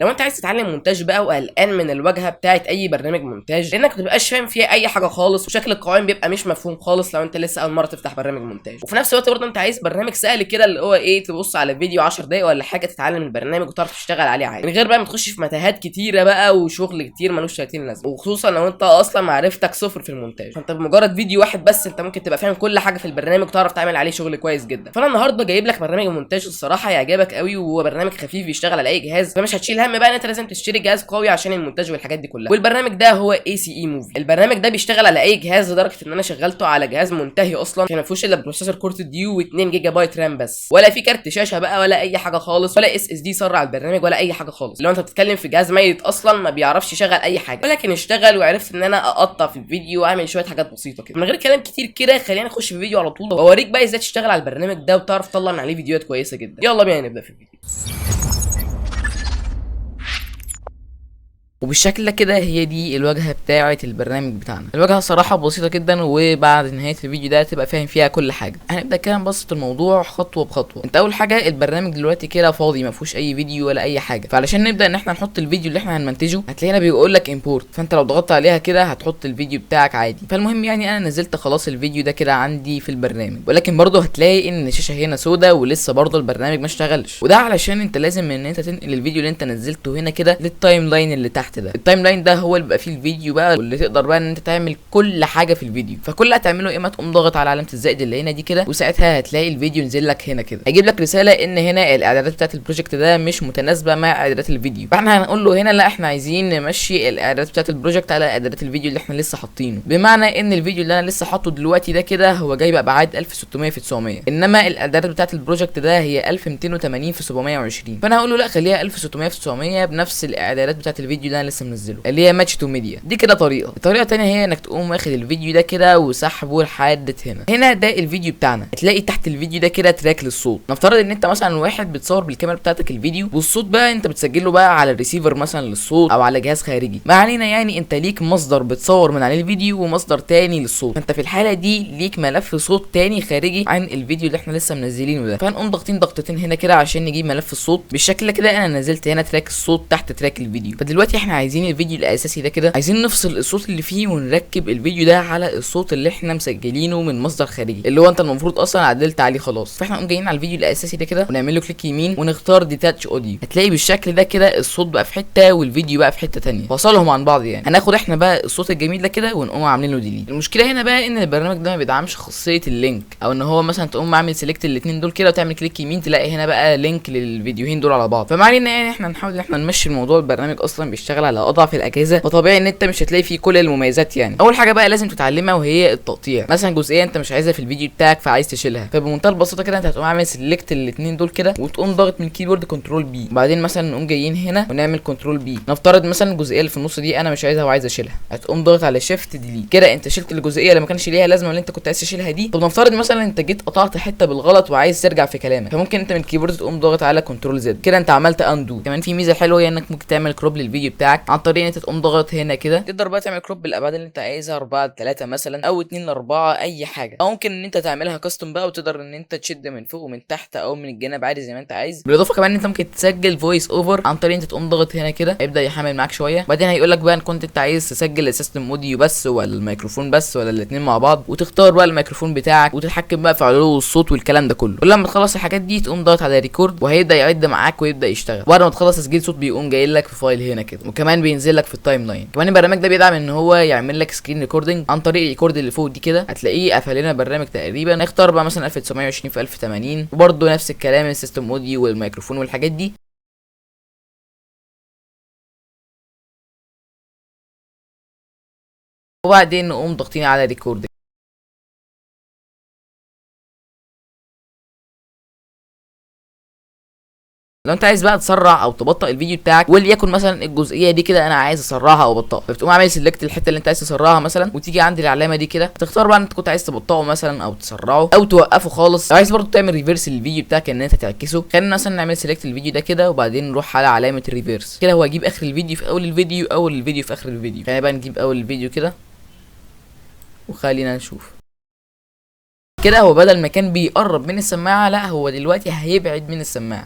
لو انت عايز تتعلم مونتاج بقى وقلقان من الواجهه بتاعه اي برنامج مونتاج لانك ما تبقاش فاهم فيها اي حاجه خالص، وشكل القوائم بيبقى مش مفهوم خالص لو انت لسه اول مره تفتح برنامج مونتاج، وفي نفس الوقت برضه انت عايز برنامج سهل كده اللي هو ايه، تبص على فيديو 10 دقايق ولا حاجه تتعلم البرنامج وتعرف تشتغل عليه عادي من غير بقى ما تخش في متاهات كتيره بقى وشغل كتير ملوش 30 لازمه، وخصوصا لو انت اصلا معرفتك صفر في المونتاج، فانت بمجرد فيديو واحد بس انت ممكن تبقى فاهم كل حاجه في البرنامج وتعرف تعمل عليه شغل كويس جدا. فانا النهارده جايب لك برنامج مونتاج الصراحه يعجبك قوي، وهو برنامج خفيف بيشتغل على اي جهاز، فمش هتشيل هم بقى ان انت لازم تشتري جهاز قوي عشان المونتاج والحاجات دي كلها. والبرنامج ده هو اي سي اي موفي. البرنامج ده بيشتغل على اي جهاز لدرجه ان انا شغلته على جهاز منتهي اصلا، كان ما فيهوش الا بروسيسور كورت ديو و2 جيجا بايت رام بس، ولا في كارت شاشه بقى ولا اي حاجه خالص، ولا اس اس دي سرع البرنامج ولا اي حاجه خالص. لو انت بتتكلم في جهاز ميت اصلا ما بيعرفش يشغل اي حاجه، ولكن اشتغل وعرفت ان انا اقطع في الفيديو واعمل شويه حاجات بسيطه كده. من غير كلام كتير كده خلينا نخش في الفيديو على طول واوريك بقى ازاي تشتغل على البرنامج ده وتعرف تطلع من عليه فيديوهات كويسه جدا. يلا بينا نبدا في الفيديو. وبالشكل ده كده هي دي الواجهه بتاعه البرنامج بتاعنا. الواجهه صراحه بسيطه جدا، وبعد نهايه الفيديو ده تبقى فاهم فيها كل حاجه. هنبدا كده نبسط الموضوع خطوه بخطوه. انت اول حاجه البرنامج دلوقتي كده فاضي ما فيهوش اي فيديو ولا اي حاجه، فعلشان نبدا ان احنا نحط الفيديو اللي احنا هنمنتجه هتلاقينا بيقول لك امبورت، فانت لو ضغطت عليها كده هتحط الفيديو بتاعك عادي. فالمهم يعني انا نزلت خلاص الفيديو ده كده عندي في البرنامج، ولكن برضه هتلاقي ان الشاشه هنا سودا ولسه برضه البرنامج ما اشتغلش، وده علشان انت لازم ان انت تنقل الفيديو اللي انت نزلته هنا كده للتايم لاين اللي تحت ده. التايم لاين ده هو اللي بيبقى فيه الفيديو بقى، واللي تقدر بقى ان انت تعمل كل حاجه في الفيديو. فكل اللي هتعمله يا اما تقوم ضاغط على علامه الزائد اللي هنا دي كده، وساعتها هتلاقي الفيديو نزل لك هنا كده، هيجيب لك رساله ان هنا الاعدادات بتاعت البروجكت ده مش متناسبه مع اعدادات الفيديو. فاحنا هنقول له هنا لا، احنا عايزين نمشي الاعدادات بتاعت البروجكت على اعدادات الفيديو اللي احنا لسه حاطينه، بمعنى ان الفيديو اللي انا لسه حاطه دلوقتي ده كده هو جاي بابعاد 1600 في 900، انما الاعدادات بتاعت البروجكت ده هي 1280 في 720. فانا هقول له لا، خليها 1600 في 900 بنفس الاعدادات بتاعت الفيديو اللي انا لسه منزله اللي هي ماتش تو ميديا دي كده. الطريقه الثانيه هي انك تقوم واخد الفيديو ده كده وسحبه لحد هنا ده الفيديو بتاعنا. هتلاقي تحت الفيديو ده كده تراك للصوت. نفترض ان انت مثلا واحد بتصور بالكاميرا بتاعتك الفيديو، والصوت بقى انت بتسجله بقى على الريسيفر مثلا للصوت او على جهاز خارجي، ما علينا يعني انت ليك مصدر بتصور من عليه الفيديو ومصدر تاني للصوت، فانت في الحاله دي ليك ملف صوت تاني خارجي عن الفيديو اللي احنا لسه منزلينه ده. فهنقوم ضاغطين ضغطتين هنا كده عشان نجيب ملف الصوت. بالشكل كده انا نزلت هنا تراك الصوت تحت تراك الفيديو. فدلوقتي احنا عايزين الفيديو الاساسي ده كده عايزين نفصل الصوت اللي فيه ونركب الفيديو ده على الصوت اللي احنا مسجلينه من مصدر خارجي اللي هو انت المفروض اصلا عدلت عليه خلاص. فاحنا نقوم جايين على الفيديو الاساسي ده كده ونعمل له كليك يمين ونختار ديتاتش اوديو. هتلاقي بالشكل ده كده الصوت بقى في حته والفيديو بقى في حته ثانيه، فصلهم عن بعض يعني. هناخد احنا بقى الصوت الجميل ده كده ونقوم عاملين له ديليت. المشكله هنا بقى ان البرنامج ده ما بيدعمش خاصيه اللينك، او ان هو مثلا تقوم عامل سيلكت الاثنين دول كده وتعمل كليك يمين تلاقي هنا بقى لينك للفيديوهين دول على بعض. فما علينا يعني احنا نحاول ان احنا نمشي الموضوع. البرنامج اصلا بيشتغل على اضعف الاجهزه، فطبيعي ان انت مش هتلاقي فيه كل المميزات يعني. اول حاجه بقى لازم تتعلمها وهي التقطيع. مثلا جزئيه انت مش عايزها في الفيديو بتاعك فعايز تشيلها، فبمنتهى البساطه كده انت هتقوم عامل سيلكت الاثنين دول كده وتقوم ضاغط من الكيبورد كنترول بي، وبعدين مثلا نقوم جايين هنا ونعمل كنترول بي. نفترض مثلا الجزئيه اللي في النص دي انا مش عايزها وعايز اشيلها، هتقوم ضاغط على شيفت ديليت كده انت شلت الجزئيه اللي ما كانش ليها لازمه اللي انت كنت عايز تشيلها دي. طب نفترض مثلا انت جيت قطعت حته بالغلط وعايز ترجع في كلامك، فممكن انت من الكيبورد تقوم ضاغط على كنترول زد كده انت عملت اندو. كمان في ميزه حلوه هي انك ممكن تعمل كروب للفيديو بتاعك عن طريق ان انت تقوم ضاغط هنا كده. تقدر بقى تعمل كروب بالابعاد اللي انت عايزها 4:3 مثلا او 2:4 اي حاجه، او ممكن ان انت تعملها كاستم بقى وتقدر ان انت تشد من فوق ومن تحت او من الجناب عادي زي ما انت عايز. بالاضافه كمان ان انت ممكن تسجل فويس اوفر عن طريق انت تقوم ضاغط هنا كده هيبدا يحمل معاك شويه، بعدين هيقول لك بقى ان كنت انت عايز تسجل السيستم اوديو بس ولا الميكروفون بس ولا الاثنين مع بعض، وتختار بقى الميكروفون بتاعك وتتحكم بقى في علو الصوت والكلام ده كله. ولما تخلص الحاجات دي تقوم ضاغط على ريكورد وهيبدا يعد معاك ويبدا يشتغل. بعد ما تخلص تسجيل صوت بيقوم جاي لك في فايل هنا كده، وكمان بينزل لك في التايم لاين. كمان البرنامج ده بيدعم ان هو يعمل لك سكرين ريكوردنج عن طريق الريكورد اللي فوق دي كده. هتلاقيه قفل لنا البرنامج تقريبا. نختار بقى مثلا 1920 في 1080 وبرده نفس الكلام السيستم اوديو والميكروفون والحاجات دي. وبعدين نقوم ضاغطين على ريكورد. لو انت عايز بقى تسرع او تبطئ الفيديو بتاعك، وليكن مثلا الجزئيه دي كده انا عايز اسرعها او ابطئها، فبتقوم عامل سيلكت الحته اللي انت عايز تسرعها مثلا وتيجي عند العلامه دي كده تختار بقى انت كنت عايز تبطئه مثلا او تسرعه او توقفه خالص. لو عايز برضو تعمل ريفيرس للفيديو بتاعك ان انت تعكسه، خلينا مثلا نعمل سيلكت الفيديو ده كده وبعدين نروح على علامه الريفيرس كده. هو هيجيب اخر الفيديو في اول الفيديو، اول الفيديو في اخر الفيديو. خلينا بقى نجيب اول الفيديو كده وخلينا نشوف كده. هو بدل ما كان بيقرب من السماعه لا، هو دلوقتي هيبعد من السماعه.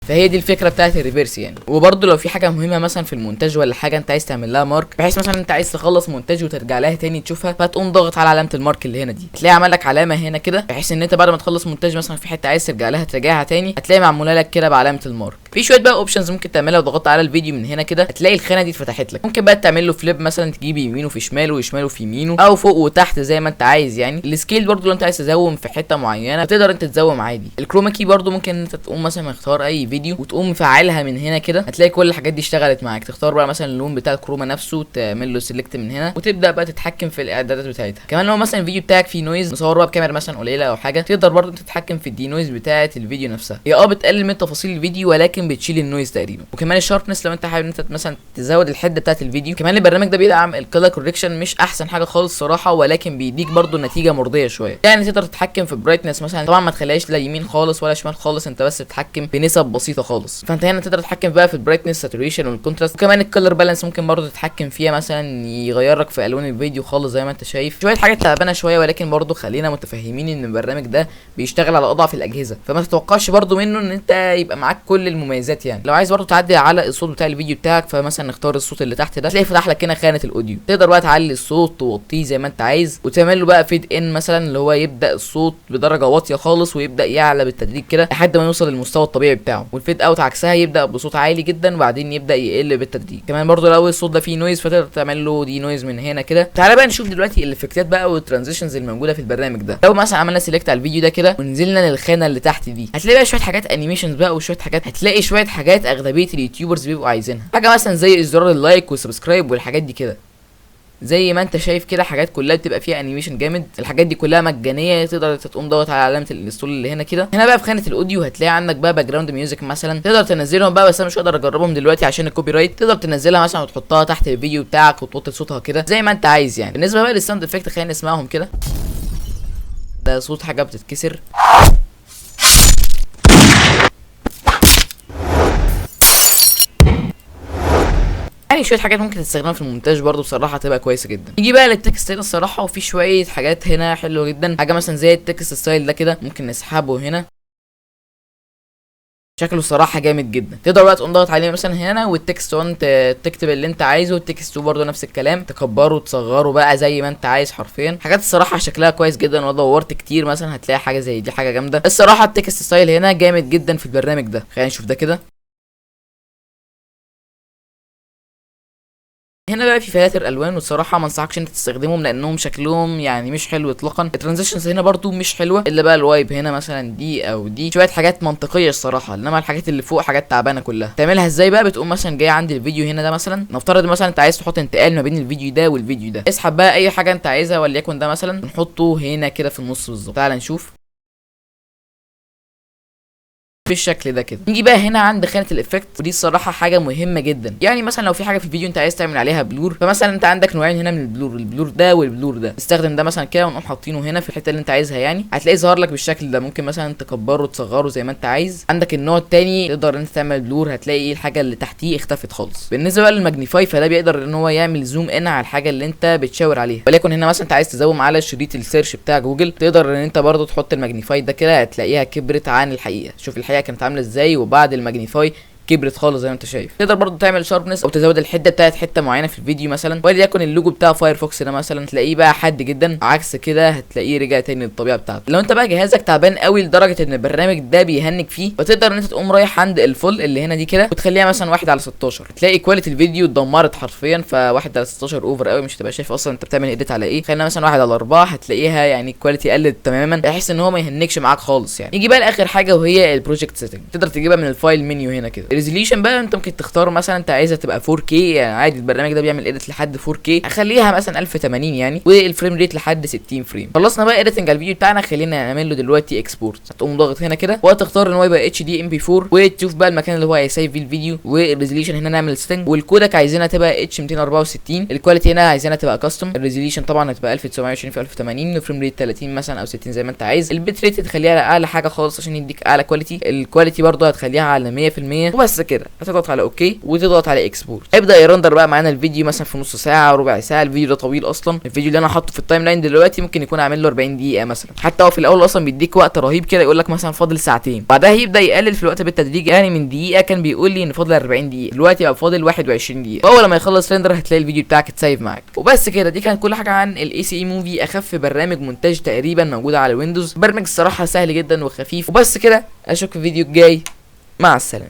فهي دي الفكره بتاعت الريفيرس يعني. وبرده لو في حاجه مهمه مثلا في المونتاج ولا حاجه انت عايز تعمل لها مارك، بحيث مثلا انت عايز تخلص مونتاج وترجع لها تاني تشوفها، فتقوم ضاغط على علامه المارك اللي هنا دي، هتلاقي عمل لك علامه هنا كده، بحيث ان انت بعد ما تخلص مونتاج مثلا في حته عايز ترجع لها تراجعها تاني، هتلاقي معموله لك كده بعلامه المارك. في شويه بقى اوبشنز ممكن تعملها وضغطت على الفيديو من هنا كده، هتلاقي الخانه دي اتفتحت لك. ممكن بقى تعمل له فليب مثلا، تجيب يمينه في شماله وشماله في يمينه، او فوق وتحت زي ما انت عايز يعني. السكيل برده لو انت عايز تزوم في حته معينه تقدر انت تزوم عادي. الكروما كي برده ممكن انت تقوم مثلا مختار اي فيديو وتقوم مفعلها من هنا كده، هتلاقي كل الحاجات دي اشتغلت معاك. تختار بقى مثلا اللون بتاع الكروما نفسه، تعمل له سيلكت من هنا وتبدا بقى تتحكم في الاعدادات بتاعتها. كمان لو مثلا الفيديو بتاعك فيه نويز مصور بقى بكاميرا مثلا قليله او حاجه، تقدر برده انت تتحكم في الدي نويز بتاعه الفيديو نفسها. هي بتقلل من تفاصيل الفيديو ولكن بتشيل النويز تقريبا. وكمان الشاربنس لو انت حابب انت مثلا تزود الحده بتاعه الفيديو. كمان البرنامج ده بيدعم الكلر كوركشن، مش احسن حاجه خالص صراحه، ولكن بيديك برده نتيجه مرضيه شويه. يعني تقدر تتحكم في برايتنس مثلا، طبعا ما تخليهاش لا يمين خالص ولا شمال خالص، انت بس بتتحكم بنسب بسيطه خالص. فانت هنا تقدر تتحكم بقى في البرايتنس، ساتوريشن، والكونتراست. وكمان الكلر بالانس ممكن برده تتحكم فيها، مثلا يغير لك في الوان الفيديو خالص زي ما انت شايف. شويه حاجات تعبانه شويه، ولكن برده خلينا متفهمين ان البرنامج ده بيشتغل على اضعف الاجهزه، فما تتوقعش برده منه ان انت يبقى معاك كل المميزات يعني. لو عايز برده تعدي على الصوت بتاع الفيديو بتاعك، فمثلا نختار الصوت اللي تحت ده، تلاقي فتح لك هنا خانه الاوديو، تقدر بقى تعلي الصوت توطيه زي ما انت عايز، وتعمل له بقى فيد ان مثلا، اللي هو يبدا الصوت بدرجه واطيه خالص ويبدا يعلى بالتدريج كده لحد ما يوصل للمستوى الطبيعي بتاعه. والفيد اوت عكسها، يبدا بصوت عالي جدا وبعدين يبدا يقل بالتدريج. كمان برده لو الصوت ده فيه نويز فتقدر تعمل له دي نويز من هنا كده. تعالى بقى نشوف دلوقتي الافكتات بقى والترانزيشنز الموجوده في البرنامج ده. لو مثلا عملنا سيلكت على الفيديو ده كده ونزلنا للخانه اللي تحت دي، هتلاقي بقى شويه حاجات انيميشنز بقى وشويه حاجات، هتلاقي شويه حاجات اغلبيه اليوتيوبرز بيبقوا عايزينها، حاجه مثلا زي ازرار اللايك والسبسكرايب والحاجات دي كده. زي ما انت شايف كده حاجات كلها بتبقى فيها انيميشن جامد. الحاجات دي كلها مجانيه، تقدر تقوم ضغط على علامه الانستول اللي هنا كده. هنا بقى في خانه الاوديو هتلاقي عندك بقى باك جراوند ميوزك مثلا، تقدر تنزلهم بقى، بس انا مش هقدر اجربهم دلوقتي عشان الكوبي رايت. تقدر تنزلها مثلا وتحطها تحت الفيديو بتاعك وتوطي صوتها كده زي ما انت عايز يعني. بالنسبه بقى للساوند افكت خلينا نسمعهم كده. ده صوت حاجه بتتكسر، يعني شويه حاجات ممكن تستخدمها في المونتاج برضو بصراحه هتبقى كويسه جدا. نيجي بقى للتكست هنا الصراحه، وفي شويه حاجات هنا حلوه جدا. حاجه مثلا زي التكست ستايل ده كده ممكن نسحبه هنا، شكله الصراحه جامد جدا. تقدر بقى تقوم ضغط عليه مثلا هنا، والتكست 1 تكتب اللي انت عايزه، والتكست 2 برضه نفس الكلام، تكبره وتصغره بقى زي ما انت عايز حرفيا. حاجات الصراحه شكلها كويس جدا، وانا دورت كتير مثلا هتلاقي حاجه زي دي حاجه جامده. الصراحه التكست ستايل هنا جامد جدا في البرنامج ده. خلينا نشوف ده كده. هنا بقى في فلاتر الوان، والصراحه ما انصحكش انت تستخدمهم لانهم شكلهم يعني مش حلو اطلاقا. الترانزيشنز هنا برضو مش حلوه، الا بقى الوايب هنا مثلا دي او دي شويه حاجات منطقيه الصراحه، انما الحاجات اللي فوق حاجات تعبانه كلها. تعملها ازاي بقى؟ بتقوم مثلا جاي عند الفيديو هنا ده مثلا، نفترض مثلا انت عايز تحط انتقال ما بين الفيديو ده والفيديو ده، اسحب بقى اي حاجه انت عايزها وليكن ده مثلا، نحطه هنا كده في النص بالظبط. تعال نشوف بالشكل ده كده. نيجي بقى هنا عند خانه الافكت، ودي الصراحه حاجه مهمه جدا. يعني مثلا لو في حاجه في الفيديو انت عايز تعمل عليها بلور، فمثلا انت عندك نوعين هنا من البلور، البلور ده والبلور ده. استخدم ده مثلا كده ونقوم حاطينه هنا في الحته اللي انت عايزها يعني، هتلاقيه ظهر لك بالشكل ده. ممكن مثلا تكبره وتصغره زي ما انت عايز. عندك النوع الثاني تقدر انت تعمل بلور، هتلاقي الحاجه اللي تحتيه اختفت خالص. بالنسبه بقى للماجنيفاي، فده بيقدر ان هو يعمل زوم ان على الحاجه اللي انت بتشاور عليها. وليكن هنا مثلا انت عايز تزوم على شريط السيرش بتاع جوجل، تقدر ان انت برضو تحط الماجنيفاي ده كده، هتلاقيها كبرت عن الحقيقه. شوف الحقيقه كانت عامله ازاي وبعد الماجنيفاي كبرت خالص زي ما انت شايف. تقدر برضو تعمل شاربنس او تزود الحده بتاعت حته معينه في الفيديو مثلا، وليكن اللوجو بتاع فايرفوكس ده مثلا تلاقيه بقى حاد جدا، عكس كده هتلاقيه رجع تاني للطبيعه بتاعته. لو انت بقى جهازك تعبان قوي لدرجه ان البرنامج ده بيهنج فيه، فتقدر ان انت تقوم رايح عند الفول اللي هنا دي كده وتخليها مثلا 1/16، تلاقي كواليتي الفيديو اتدمرت حرفيا. ف1/16 اوفر قوي، مش هتبقى شايف اصلا انت بتعمل اديت على ايه. خلينا مثلا 1/4، هتلاقيها يعني الكواليتي قلت تماما، بحيث ان هو ما يهنكش معاك خالص يعني. يجي بقى لاخر حاجه وهي البروجكت سيتنج، تقدر تجيبها من الفايل منيو هنا كده. الريزوليوشن بقى انت ممكن تختار مثلا انت عايزها تبقى 4K يعني عادي، البرنامج ده بيعمل اديت لحد 4K، اخليها مثلا 1080 يعني، والفريم ريت لحد 60 فريم. خلصنا بقى اديتنج على الفيديو بتاعنا، خلينا نعمل له دلوقتي اكسبورت. هتقوم ضاغط هنا كده وهتختار ان هو يبقى HDMP4، وتشوف بقى المكان اللي هو هيسيف فيه الفيديو، والريزوليوشن هنا نعمل سيتنج، والكودك عايزينها تبقى H264، الكواليتي هنا عايزينها تبقى كاستم، الريزوليوشن طبعا هتبقى 1920 في 1080، الفريم ريت 30 مثلا او 60 زي ما انت عايز، البيت ريت تخليها على اعلى حاجه خالص عشان يديك اعلى كواليتي، الكواليتي برضه هتخليها على 100%، وبس كده هتضغط على اوكي وتضغط على اكسبورت. هيبدا يرندر بقى معانا الفيديو مثلا في نص ساعه ربع ساعه. الفيديو ده طويل اصلا، الفيديو اللي انا حاطه في التايم لاين دلوقتي ممكن يكون عامل له 40 دقيقه مثلا. حتى هو في الاول اصلا بيديك وقت رهيب كده، يقول لك مثلا فاضل ساعتين، بعدها يبدا يقلل في الوقت بالتدريج. يعني من دقيقه كان بيقول لي ان فاضل 40 دقيقه، دلوقتي بقى فاضل 21 دقيقه. واول لما يخلص ريندر هتلاقي الفيديو بتاعك اتسيف معاك. وبس كده، دي كانت كل حاجه عن الاي سي اي موفي، اخف برنامج مونتاج تقريبا موجود على ويندوز. برنامج الصراحه سهل جدا وخفيف. وبس كده، اشوفك في الفيديو الجاي، مع السلامه.